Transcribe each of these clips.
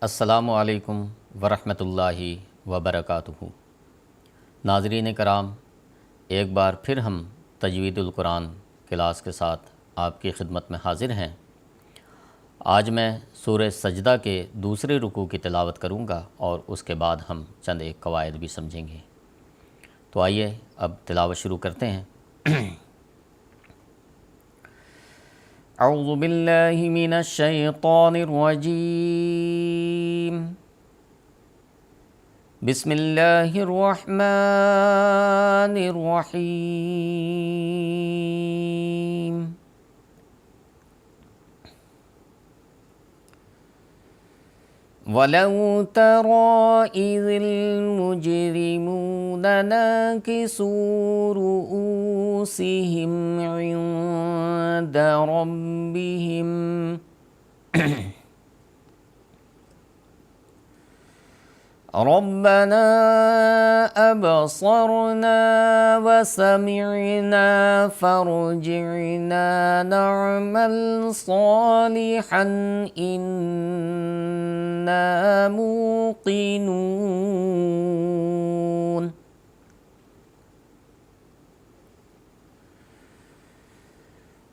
السلام علیکم ورحمۃ اللہ وبرکاتہ۔ ناظرین کرام، ایک بار پھر ہم تجوید القرآن کلاس کے ساتھ آپ کی خدمت میں حاضر ہیں۔ آج میں سورہ سجدہ کے دوسرے رکوع کی تلاوت کروں گا اور اس کے بعد ہم چند ایک قواعد بھی سمجھیں گے۔ تو آئیے اب تلاوت شروع کرتے ہیں۔ اعوذ باللہ من الشیطان الرجیم، بسم اللہ الرحمن الرحیم۔ وَلَوْ تَرَىٰ إِذِ الْمُجْرِمُونَ نَاكِسُو رُءُوسِهِمْ عِندَ رَبِّهِمْ رَبَّنَا أَبْصَرْنَا وَسَمِعْنَا فَارْجِعْنَا نَعْمَلْ صَالِحًا إِنَّا مُوقِنُونَ۔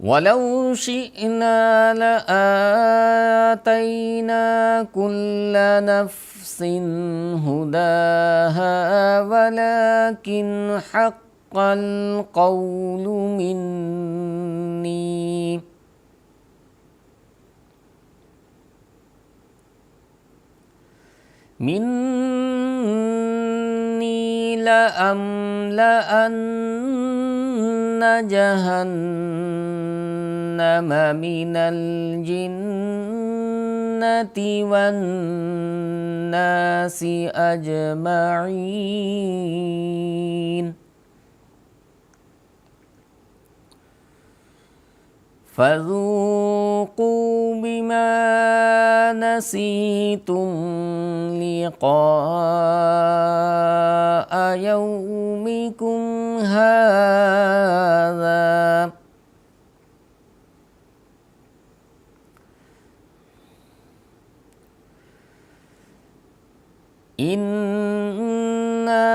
وَلَوْ شِئْنَا لَآتَيْنَا كُلَّ نَفْسٍ هُدَاهَا وَلَكِنْ حَقَّ الْقَوْلُ مِنِّي لَأَمْلَأَنَّ جَهَنَّمَ مِنَ الْجِنَّةِ وَالنَّاسِ أَجْمَعِينَ۔ فَذُوقُوا بِمَا نَسِيتُمْ لِقَاءَ يَوْمِكُمْ هَٰذَا إِنَّا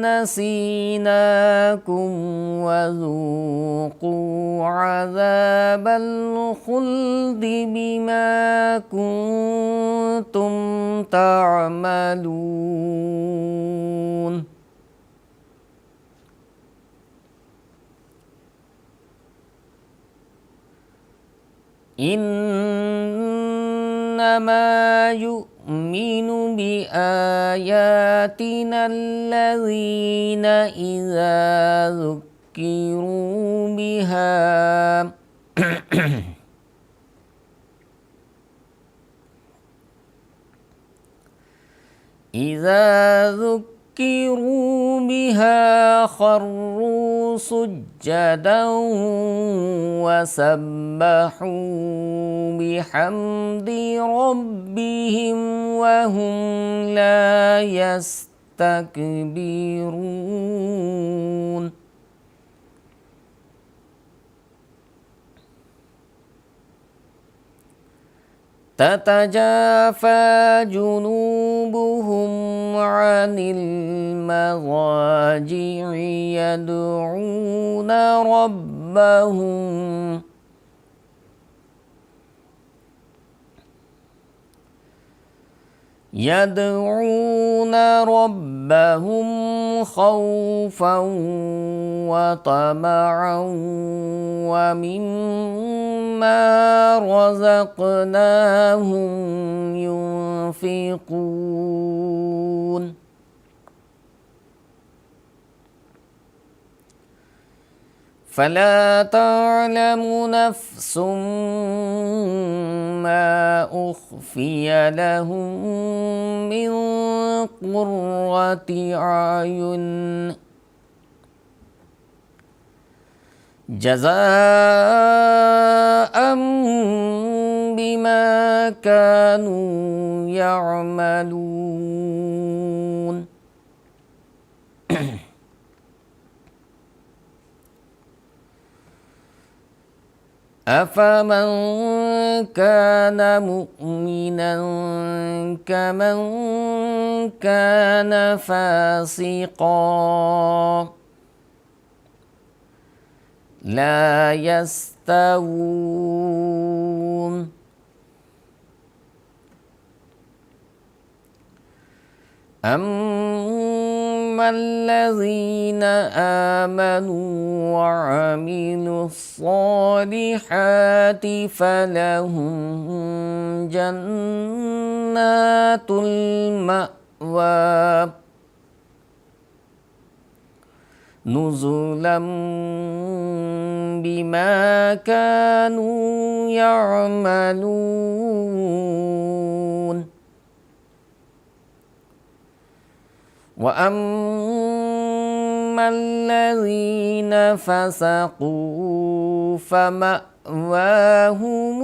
نَسِينَاكُمْ وَذُوقُوا عَذَابَ الْخُلْدِ بِمَا كُنتُمْ تَعْمَلُونَ۔ إِنَّمَا يُؤْمِنُ بِآيَاتِنَا الَّذِينَ إِذَا ذُكِّرُوا بِهَا خَرُّوا سُجَّدًا وَسَبَّحُوا بِحَمْدِ رَبِّهِمْ وَهُمْ لَا يَسْتَكْبِرُونَ۔ تَتَجَافَى جُنُوبُهُمْ عَنِ الْمَضَاجِعِ يَدْعُونَ رَبَّهُمْ خَوْفًا وَطَمَعًا وَمِمَّا رَزَقْنَاهُمْ يُنْفِقُونَ۔ فَلَا تَعْلَمُ نَفْسٌ مَّا أُخْفِيَ لَهُم مِّن قُرَّةِ أَعْيُنٍ جَزَاءً بِمَا كَانُوا يَعْمَلُونَ۔ أفمن كان مؤمنا كمن كان فاسقا لا يستوون أما الذين آمنوا وعملوا الصالحات فلهم جنات المأوى نزلا بما كانوا يعملون وأما الذين فسقوا فمأواهم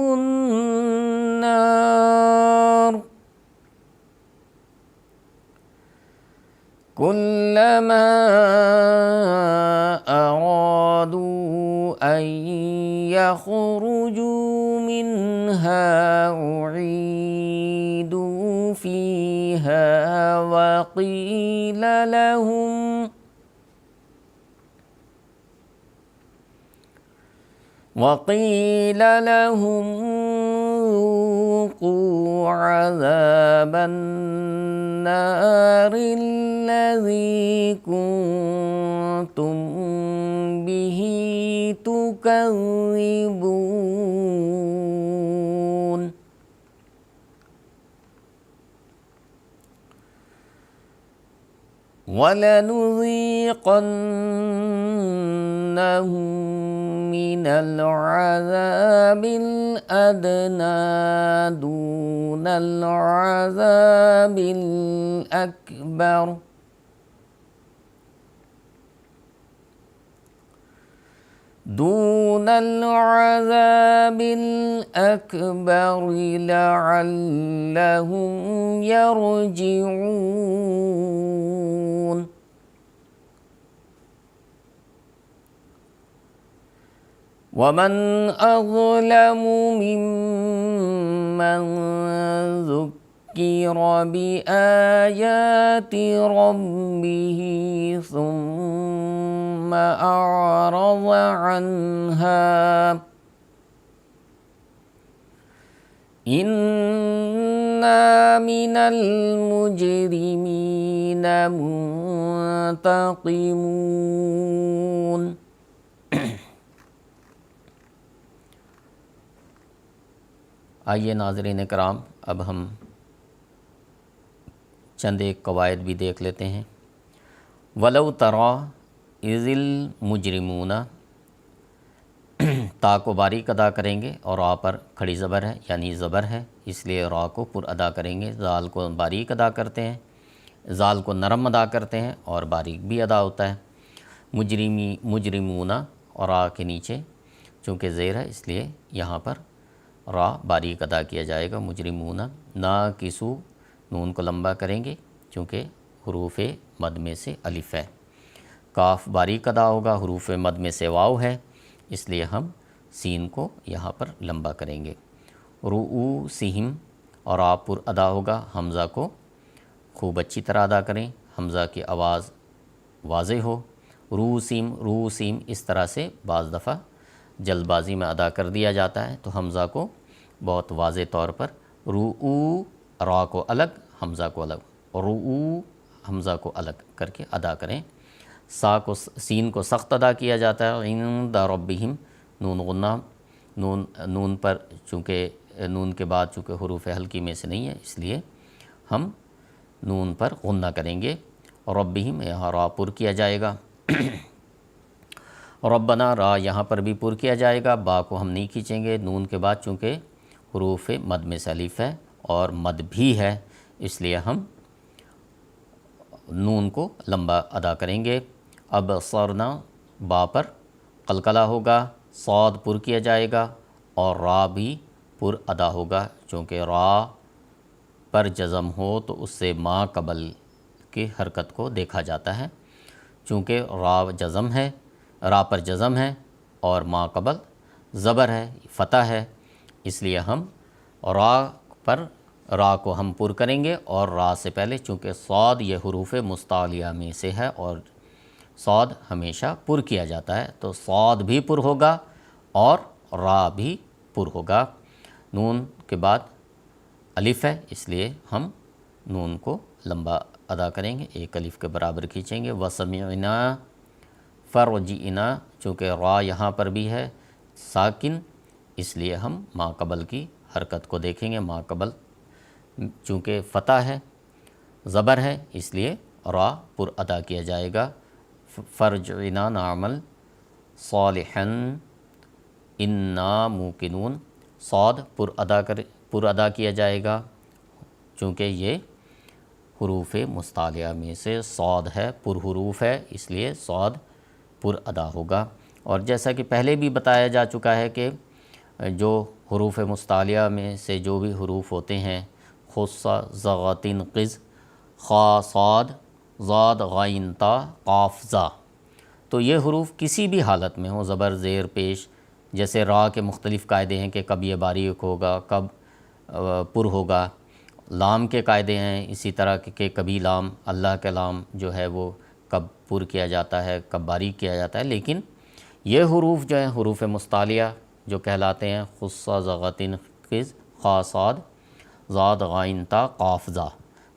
النار كلما أرادوا أن يخرجوا منها أعيدوا فيها وقيل لهم ذوقوا عذاب النار الذي كنتم به تكذبون ولنذيقنهم من العذاب الأدنى دون العذاب الأكبر لعلهم يرجعون ومن أظلم ممن ذكر بآيات ربه ثم أعرض عنها إنا من المجرمين منتقمون آئیے ناظرین کرام، اب ہم چند ایک قواعد بھی دیکھ لیتے ہیں۔ وَلَوْ تَرَى إِذِ الْمُجْرِمُونَ، تا کو باریک ادا کریں گے اور را پر کھڑی زبر ہے یعنی زبر ہے، اس لیے را کو پر ادا کریں گے۔ زال کو باریک ادا کرتے ہیں، زال کو نرم ادا کرتے ہیں اور باریک بھی ادا ہوتا ہے۔ مجرمون اور را کے نیچے چونکہ زیر ہے اس لیے یہاں پر را باریک ادا کیا جائے گا۔ مجرمون ناکسو، نون کو لمبا کریں گے چونکہ حروف مد میں سے الف ہے۔ کاف باریک ادا ہوگا، حروف مد میں سے واو ہے، اس لیے ہم سین کو یہاں پر لمبا کریں گے۔ رؤوسہم اور را پر ادا ہوگا، حمزہ کو خوب اچھی طرح ادا کریں، حمزہ کی آواز واضح ہو۔ روسیم اس طرح سے بعض دفعہ جلد بازی میں ادا کر دیا جاتا ہے، تو حمزہ کو بہت واضح طور پر را کو الگ، حمزہ کو الگ، حمزہ کو الگ کر کے ادا کریں۔ سین کو سخت ادا کیا جاتا ہے۔ عند ربہم، نون غنہ، نون پر چونکہ نون کے بعد چونکہ حروف ہلکی میں سے نہیں ہے اس لیے ہم نون پر غنہ کریں گے۔ ربہم یہاں را پر کیا جائے گا۔ ربنا را یہاں پر بھی پر کیا جائے گا، با کو ہم نہیں کھینچیں گے نون کے بعد چونکہ حروف مد میں سے الف ہے اور مد بھی ہے، اس لیے ہم نون کو لمبا ادا کریں گے۔ اب صورنا با پر قلقلہ ہوگا، صاد پر کیا جائے گا اور را بھی پر ادا ہوگا، چونکہ را پر جزم ہو تو اس سے ما قبل کی حرکت کو دیکھا جاتا ہے، چونکہ را پر جزم ہے اور ما قبل زبر ہے، فتح ہے، اس لیے ہم را پر را کو ہم پر کریں گے، اور را سے پہلے چونکہ صاد یہ حروف مستعلیہ میں سے ہے اور صاد ہمیشہ پر کیا جاتا ہے، تو صاد بھی پر ہوگا اور را بھی پر ہوگا۔ نون کے بعد الف ہے، اس لیے ہم نون کو لمبا ادا کریں گے، ایک الف کے برابر کھینچیں گے۔ وَسَمِعْنَا فَرْجِعْنَا، چونکہ را یہاں پر بھی ہے ساکن، اس لیے ہم ما قبل کی حرکت کو دیکھیں گے۔ ما قبل چونکہ فتح ہے، زبر ہے، اس لیے را پر ادا کیا جائے گا۔ فَرْجِعْنَا نَعْمَلْ صَالِحًا اِنَّا مُوقِنُونَ، صاد پر ادا کیا جائے گا، چونکہ یہ حروف مستعلیہ میں سے صاد ہے، پر حروف ہے، اس لیے صاد پر ادا ہوگا۔ اور جیسا کہ پہلے بھی بتایا جا چکا ہے کہ جو حروف مستعلیہ میں سے جو بھی حروف ہوتے ہیں، خص، ضغطن، قز، خا، صاد، ضاد، غین، تا، قاف، زا، تو یہ حروف کسی بھی حالت میں ہوں، زبر، زیر، پیش، جیسے را کے مختلف قاعدے ہیں کہ کب یہ باریک ہوگا، کب پر ہوگا۔ لام کے قاعدے ہیں اسی طرح کہ کبھی لام، اللہ کا لام جو ہے وہ کب پر کیا جاتا ہے، کب باریک کیا جاتا ہے، لیکن یہ حروف جو ہیں حروف مستعلیہ جو کہلاتے ہیں، خص، ضغطن، قز، خا، صاد، ضاد، غین، تا، قاف، زا،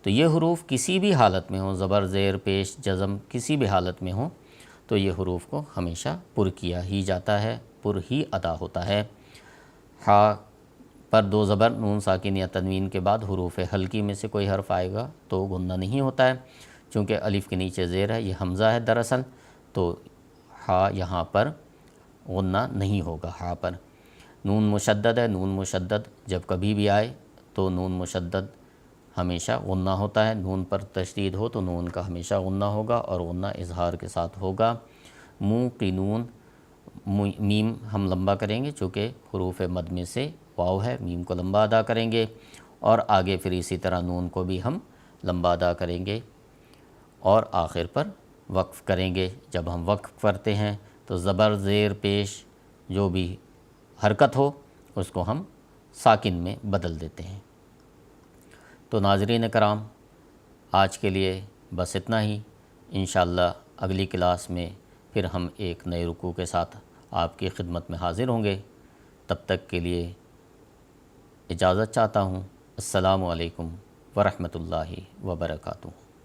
تو یہ حروف کسی بھی حالت میں ہوں، زبر، زیر، پیش، جزم، کسی بھی حالت میں ہوں، تو یہ حروف کو ہمیشہ پر کیا ہی جاتا ہے، پر ہی ادا ہوتا ہے۔ ہا پر دو زبر، نون ساکن یا تنوین کے بعد حروف حلقی میں سے کوئی حرف آئے گا تو غنہ نہیں ہوتا ہے، چونکہ الف کے نیچے زیر ہے، یہ حمزہ ہے دراصل، تو ہا یہاں پر غنہ نہیں ہوگا۔ ہا پر نون مشدد ہے، نون مشدد جب کبھی بھی آئے تو نون مشدد ہمیشہ غنہ ہوتا ہے، نون پر تشدید ہو تو نون کا ہمیشہ غنہ ہوگا اور غنہ اظہار کے ساتھ ہوگا۔ موقنون، میم ہم لمبا کریں گے چونکہ حروف مد میں سے واو ہے، میم کو لمبا ادا کریں گے، اور آگے پھر اسی طرح نون کو بھی ہم لمبا ادا کریں گے، اور آخر پر وقف کریں گے۔ جب ہم وقف کرتے ہیں تو زبر، زیر، پیش جو بھی حرکت ہو اس کو ہم ساکن میں بدل دیتے ہیں۔ تو ناظرین کرام، آج کے لیے بس اتنا ہی، انشاءاللہ اگلی کلاس میں پھر ہم ایک نئے رکوع کے ساتھ آپ کی خدمت میں حاضر ہوں گے۔ تب تک کے لیے اجازت چاہتا ہوں۔ السلام علیکم ورحمۃ اللہ وبرکاتہ۔